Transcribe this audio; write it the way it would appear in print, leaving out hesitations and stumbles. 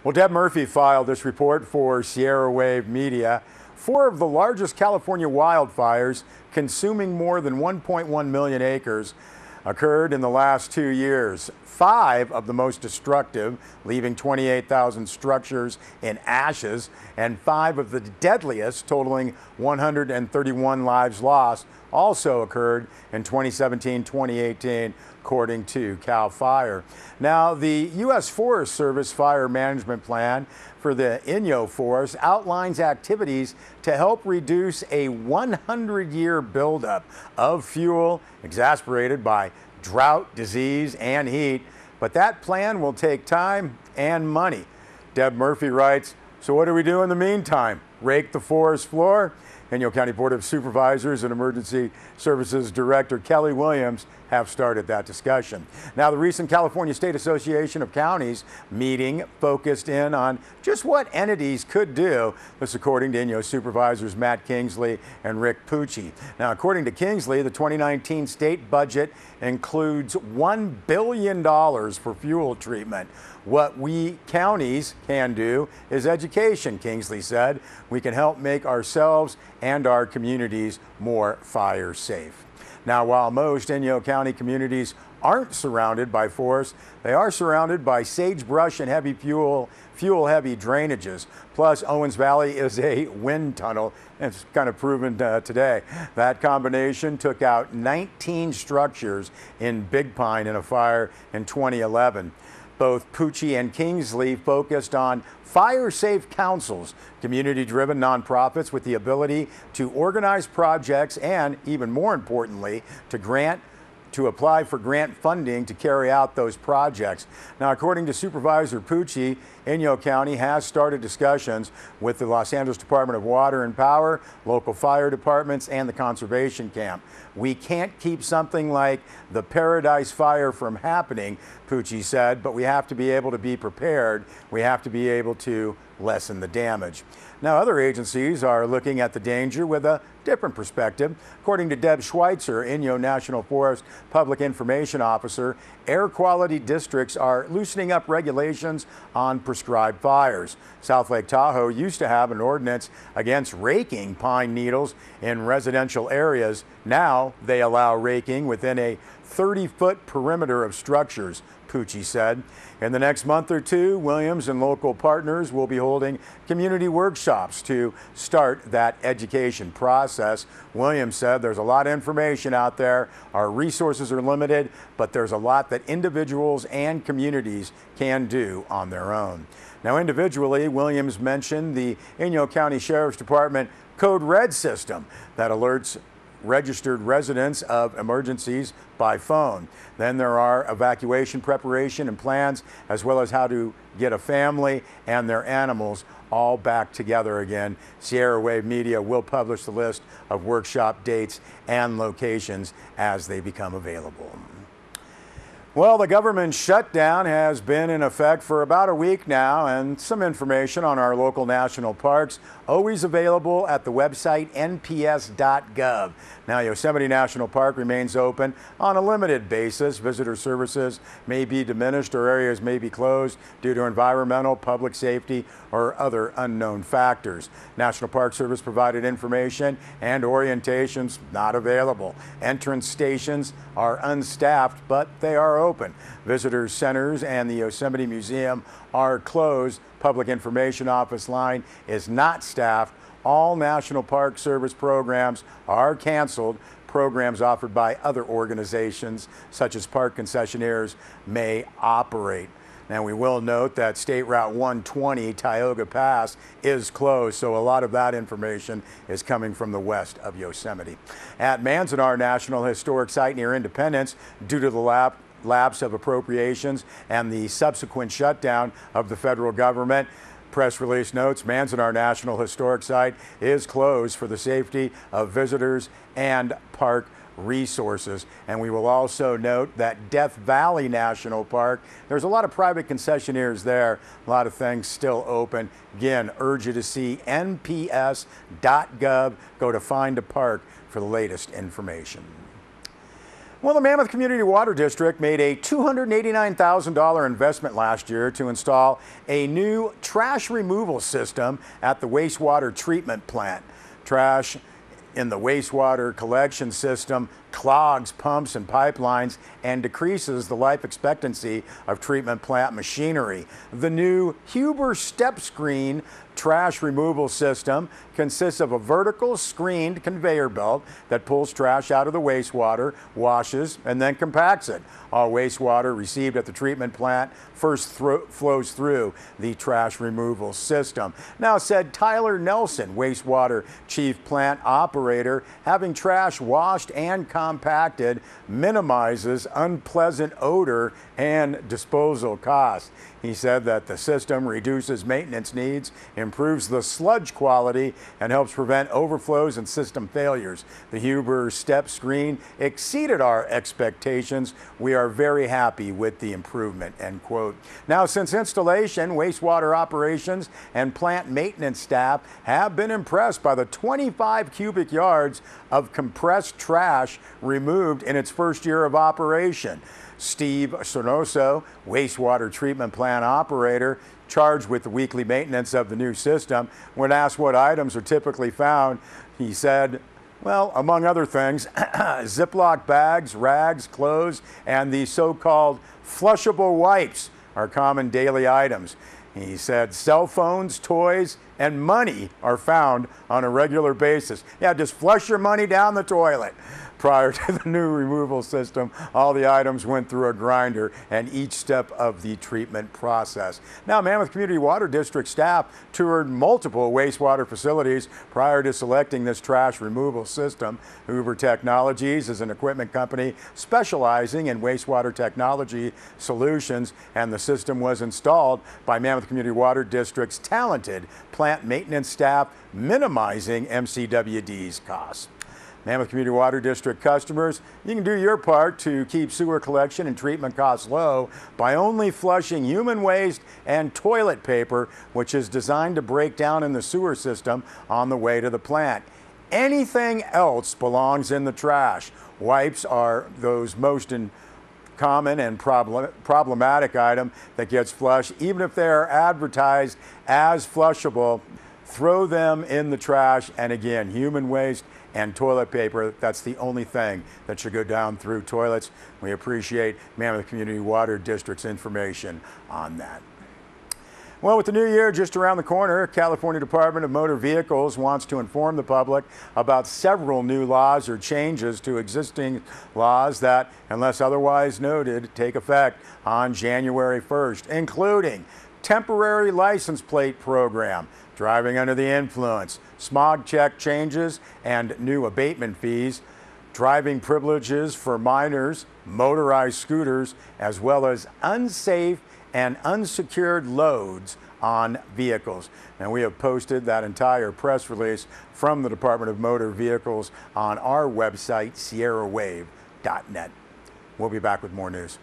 Well, Deb Murphy filed this report for Sierra Wave Media. Four of the largest California wildfires, consuming more than 1.1 million acres, occurred in the last 2 years. Five of the most destructive, leaving 28,000 structures in ashes, and five of the deadliest, totaling 131 lives lost, also occurred in 2017-2018, according to CAL FIRE. Now, the U.S. Forest Service Fire Management Plan for the Inyo Forest outlines activities to help reduce a 100-year buildup of fuel exacerbated by drought, disease, and heat. But that plan will take time and money. Deb Murphy writes, so what do we do in the meantime? Rake the forest floor? Inyo County Board of Supervisors and Emergency Services Director Kelly Williams have started that discussion. Now, the recent California State Association of Counties meeting focused in on just what entities could do. This according to Inyo supervisors Matt Kingsley and Rick Pucci. Now, according to Kingsley, the 2019 state budget includes $1 billion for fuel treatment. What we counties can do is education, Kingsley said. We can help make ourselves and our communities more fire safe. Now, while most Inyo County communities aren't surrounded by forests, they are surrounded by sagebrush and heavy fuel-heavy drainages. Plus, Owens Valley is a wind tunnel, and it's kind of proven today. That combination took out 19 structures in Big Pine in a fire in 2011. Both Pucci and Kingsley focused on fire-safe councils, community-driven nonprofits with the ability to organize projects and, even more importantly, to apply for grant funding to carry out those projects. Now, according to Supervisor Pucci, Inyo County has started discussions with the Los Angeles Department of Water and Power, local fire departments, and the Conservation Camp. We can't keep something like the Paradise Fire from happening, Pucci said, but we have to be able to be prepared. We have to be able to lessen the damage. Now, other agencies are looking at the danger with a different perspective. According to Deb Schweitzer, Inyo National Forest Public Information Officer, air quality districts are loosening up regulations on prescribed fires. South Lake Tahoe used to have an ordinance against raking pine needles in residential areas. Now they allow raking within a 30-foot perimeter of structures, Pucci said. In the next month or two, Williams and local partners will be holding community workshops to start that education process. Williams said there's a lot of information out there. Our resources are limited, but there's a lot that individuals and communities can do on their own. Now, individually, Williams mentioned the Inyo County Sheriff's Department Code Red system that alerts registered residents of emergencies by phone. Then there are evacuation preparation and plans, as well as how to get a family and their animals all back together again. Sierra Wave Media will publish the list of workshop dates and locations as they become available. Well, the government shutdown has been in effect for about a week now, and some information on our local national parks always available at the website nps.gov. Now, Yosemite National Park remains open on a limited basis. Visitor services may be diminished or areas may be closed due to environmental, public safety, or other unknown factors. National Park Service provided information and orientations not available. Entrance stations are unstaffed, but they are open. Visitor centers and the Yosemite Museum are closed. Public Information Office line is not staffed. All National Park Service programs are canceled. Programs offered by other organizations, such as park concessionaires, may operate. Now, we will note that State Route 120, Tioga Pass, is closed, so a lot of that information is coming from the west of Yosemite. At Manzanar National Historic Site near Independence, due to the lapse of appropriations and the subsequent shutdown of the federal government, press release notes Manzanar National Historic Site is closed for the safety of visitors and park resources. And we will also note that Death Valley National Park, there's a lot of private concessionaires there, a lot of things still open. Again, urge you to see nps.gov. Go to Find a Park for the latest information. Well, the Mammoth Community Water District made a $289,000 investment last year to install a new trash removal system at the wastewater treatment plant. Trash in the wastewater collection system clogs pumps and pipelines and decreases the life expectancy of treatment plant machinery. The new Huber Step Screen trash removal system consists of a vertical screened conveyor belt that pulls trash out of the wastewater, washes, and then compacts it. All wastewater received at the treatment plant first flows through the trash removal system. Now, said Tyler Nelson, wastewater chief plant operator, having trash washed and compacted minimizes unpleasant odor and disposal costs. He said that the system reduces maintenance needs, improves the sludge quality, and helps prevent overflows and system failures. The Huber Step Screen exceeded our expectations. We are very happy with the improvement, end quote. Now, since installation, wastewater operations and plant maintenance staff have been impressed by the 25 cubic yards of compressed trash removed in its first year of operation. Steve Sornoso, wastewater treatment plant operator, charged with the weekly maintenance of the new system, when asked what items are typically found, he said, well, among other things, Ziploc bags, rags, clothes, and the so-called flushable wipes are common daily items. He said cell phones, toys, and money are found on a regular basis. Yeah, just flush your money down the toilet. Prior to the new removal system, all the items went through a grinder and each step of the treatment process. Now, Mammoth Community Water District staff toured multiple wastewater facilities prior to selecting this trash removal system. Huber Technologies is an equipment company specializing in wastewater technology solutions, and the system was installed by Mammoth Community Water District's talented plant maintenance staff, minimizing MCWD's costs. Mammoth Community Water District customers, you can do your part to keep sewer collection and treatment costs low by only flushing human waste and toilet paper, which is designed to break down in the sewer system on the way to the plant. Anything else belongs in the trash. Wipes are those most common and problematic item that gets flushed. Even if they are advertised as flushable, throw them in the trash. And again, human waste and toilet paper, that's the only thing that should go down through toilets. We appreciate Mammoth Community Water District's information on that. Well, with the new year just around the corner, California Department of Motor Vehicles wants to inform the public about several new laws or changes to existing laws that, unless otherwise noted, take effect on January 1st, including temporary license plate program, driving under the influence, smog check changes and new abatement fees, driving privileges for minors, motorized scooters, as well as unsafe and unsecured loads on vehicles. And we have posted that entire press release from the Department of Motor Vehicles on our website, sierrawave.net. We'll be back with more news.